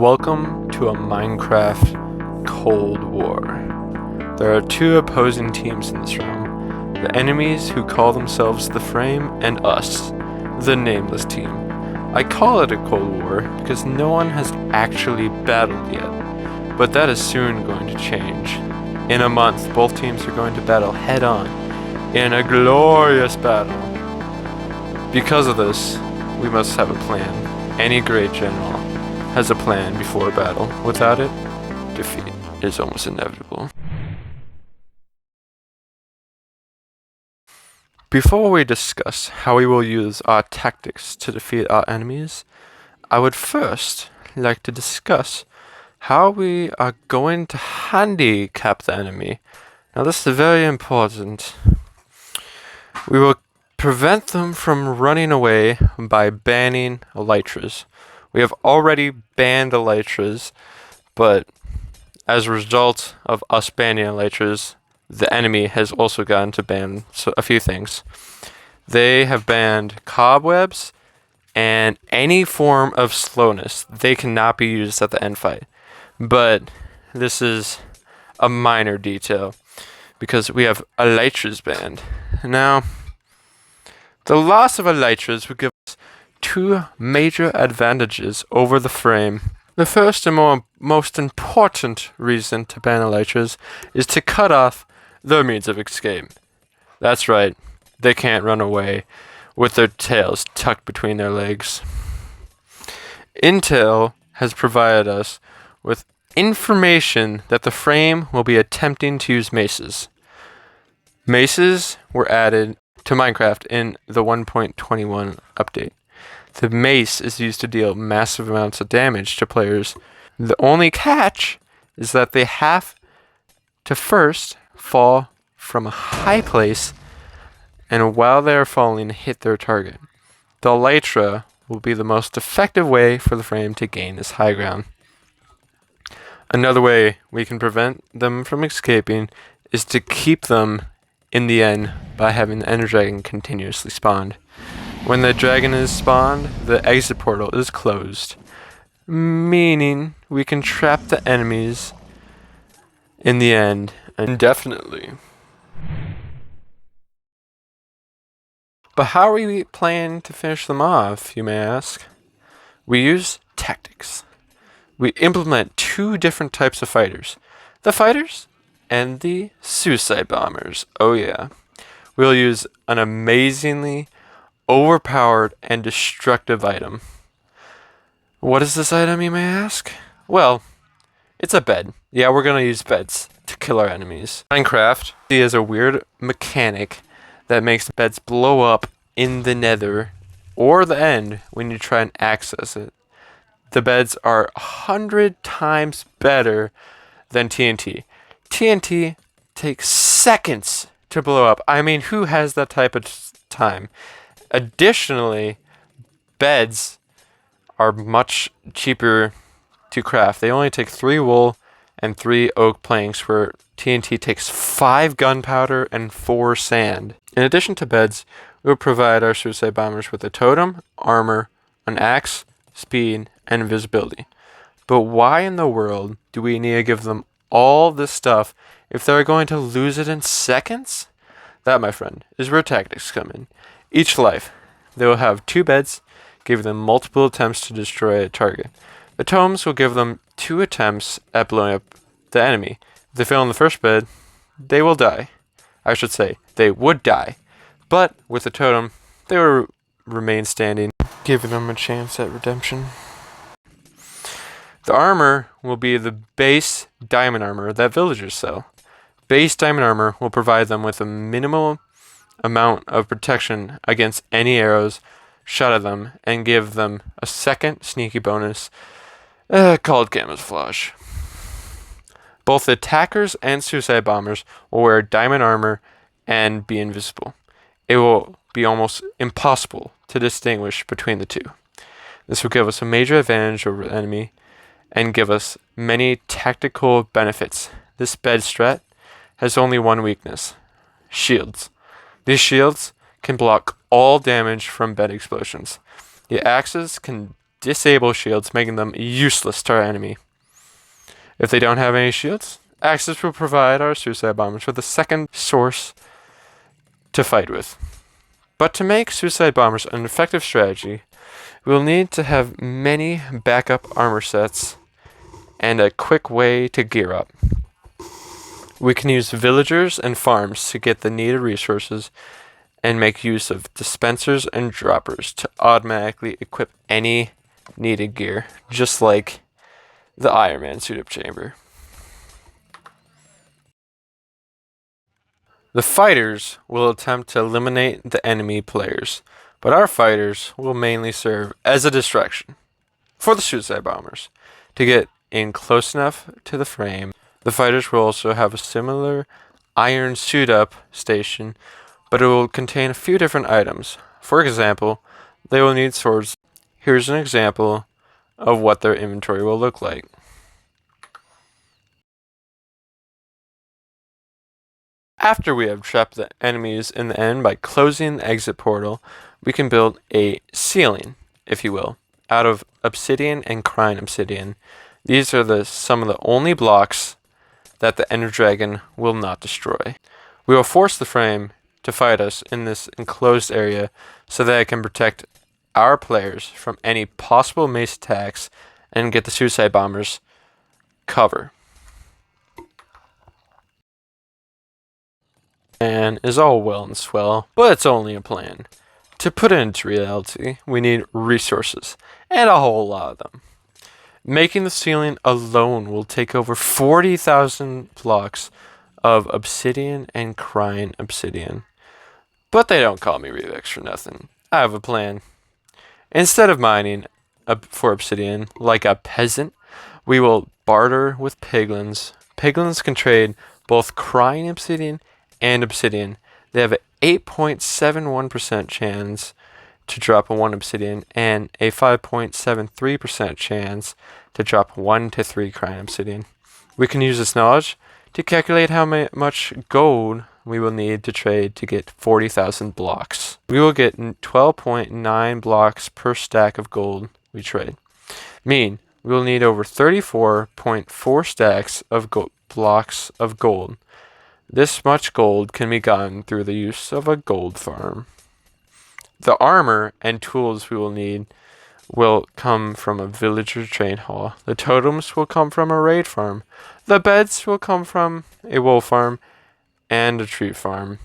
Welcome to a Minecraft Cold War. There are two opposing teams in this realm. The enemies who call themselves the Frame and us, the Nameless team. I call it a Cold War because no one has actually battled yet, but that is soon going to change. In a month, both teams are going to battle head-on in a glorious battle. Because of this, we must have a plan. Any great general has a plan before a battle. Without it, defeat is almost inevitable. Before we discuss how we will use our tactics to defeat our enemies, I would first like to discuss how we are going to handicap the enemy. Now this is very important. We will prevent them from running away by banning elytras. We have already banned elytras, but as a result of us banning elytras, the enemy has also gotten to ban a few things. They have banned cobwebs and any form of slowness. They cannot be used at the end fight. But this is a minor detail because we have elytras banned. Now, the loss of elytras would give us two major advantages over the Frame. The first and most important reason to ban elytras is to cut off their means of escape. That's right, they can't run away with their tails tucked between their legs. Intel has provided us with information that the Frame will be attempting to use maces. Maces were added to Minecraft in the 1.21 update. The mace is used to deal massive amounts of damage to players. The only catch is that they have to first fall from a high place, and while they are falling, hit their target. The elytra will be the most effective way for the Frame to gain this high ground. Another way we can prevent them from escaping is to keep them in the end by having the Ender Dragon continuously spawned. When the dragon is spawned, the exit portal is closed, meaning we can trap the enemies in the end indefinitely. But how are we planning to finish them off, you may ask? We use tactics. We implement two different types of fighters. The fighters and the suicide bombers. Oh yeah. We'll use an amazingly overpowered and destructive item. What is this item, you may ask? Well, it's a bed. Yeah, we're gonna use beds to kill our enemies. Minecraft is a weird mechanic that makes beds blow up in the nether or the end when you try and access it. The beds are 100 times better than TNT. TNT takes seconds to blow up. I mean, who has that type of time? Additionally, beds are much cheaper to craft. They only take 3 wool and 3 oak planks, where TNT takes 5 gunpowder and 4 sand. In addition to beds, we will provide our suicide bombers with a totem, armor, an axe, speed, and invisibility. But why in the world do we need to give them all this stuff if they're going to lose it in seconds? That, my friend, is where tactics come in. Each life, they will have 2 beds, giving them multiple attempts to destroy a target. The totems will give them 2 attempts at blowing up the enemy. If they fail on the first bed, they will die. I should say, they would die. But with the totem, they will remain standing, giving them a chance at redemption. The armor will be the base diamond armor that villagers sell. Base diamond armor will provide them with a minimal amount of protection against any arrows shot at them and give them a second sneaky bonus called camouflage. Both the attackers and suicide bombers will wear diamond armor and be invisible. It will be almost impossible to distinguish between the two. This will give us a major advantage over the enemy and give us many tactical benefits. This bed strat has only one weakness: shields. These shields can block all damage from bed explosions. The axes can disable shields, making them useless to our enemy. If they don't have any shields, Axis will provide our suicide bombers with a second source to fight with. But to make suicide bombers an effective strategy, we'll need to have many backup armor sets and a quick way to gear up. We can use villagers and farms to get the needed resources and make use of dispensers and droppers to automatically equip any needed gear, just like the Iron Man suit-up chamber. The fighters will attempt to eliminate the enemy players, but our fighters will mainly serve as a distraction for the suicide bombers to get in close enough to the frame. The fighters will also have a similar iron suit-up station, but it will contain a few different items. For example, they will need swords. Here's an example of what their inventory will look like. After we have trapped the enemies in the end by closing the exit portal, we can build a ceiling, if you will, out of obsidian and Crine obsidian. These are some of the only blocks that the Ender Dragon will not destroy. We will force the frame to fight us in this enclosed area so that it can protect our players from any possible mace attacks and get the suicide bombers cover. Plan is all well and swell, but it's only a plan. To put it into reality, we need resources, and a whole lot of them. Making the ceiling alone will take over 40,000 blocks of obsidian and Crine obsidian. But they don't call me Revex for nothing. I have a plan. Instead of mining for obsidian like a peasant, we will barter with piglins. Piglins can trade both Crine obsidian and obsidian. They have an 8.71% chance to drop a 1 obsidian and a 5.73% chance to drop 1 to 3 Crine obsidian. We can use this knowledge to calculate how much gold we will need to trade to get 40,000 blocks. We will get 12.9 blocks per stack of gold we trade. Mean we will need over 34.4 stacks of blocks of gold. This much gold can be gotten through the use of a gold farm. The armor and tools we will need will come from a villager train hall. The totems will come from a raid farm. The beds will come from a wool farm and a tree farm.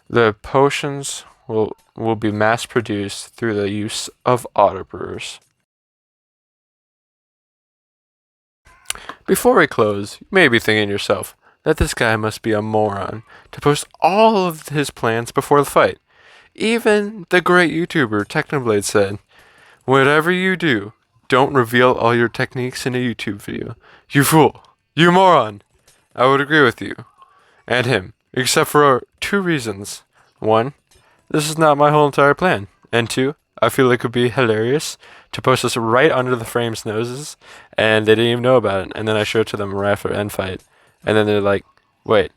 The potions will be mass produced through the use of auto brewers. Before we close, you may be thinking to yourself that this guy must be a moron to post all of his plans before the fight. Even the great YouTuber Technoblade said, "Whatever you do, don't reveal all your techniques in a YouTube video. You fool! You moron!" I would agree with you and him, except for 2 reasons. 1, this is not my whole entire plan. And 2, I feel it could be hilarious to post this right under the frame's noses, and they didn't even know about it. And then I show it to them right after end fight, and then they're like, "Wait,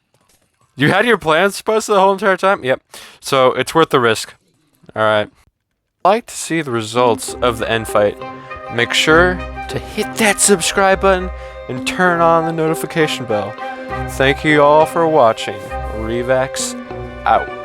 you had your plans posted the whole entire time?" Yep. So it's worth the risk. Alright. I'd like to see the results of the end fight. Make sure to hit that subscribe button and turn on the notification bell. Thank you all for watching. Revax out.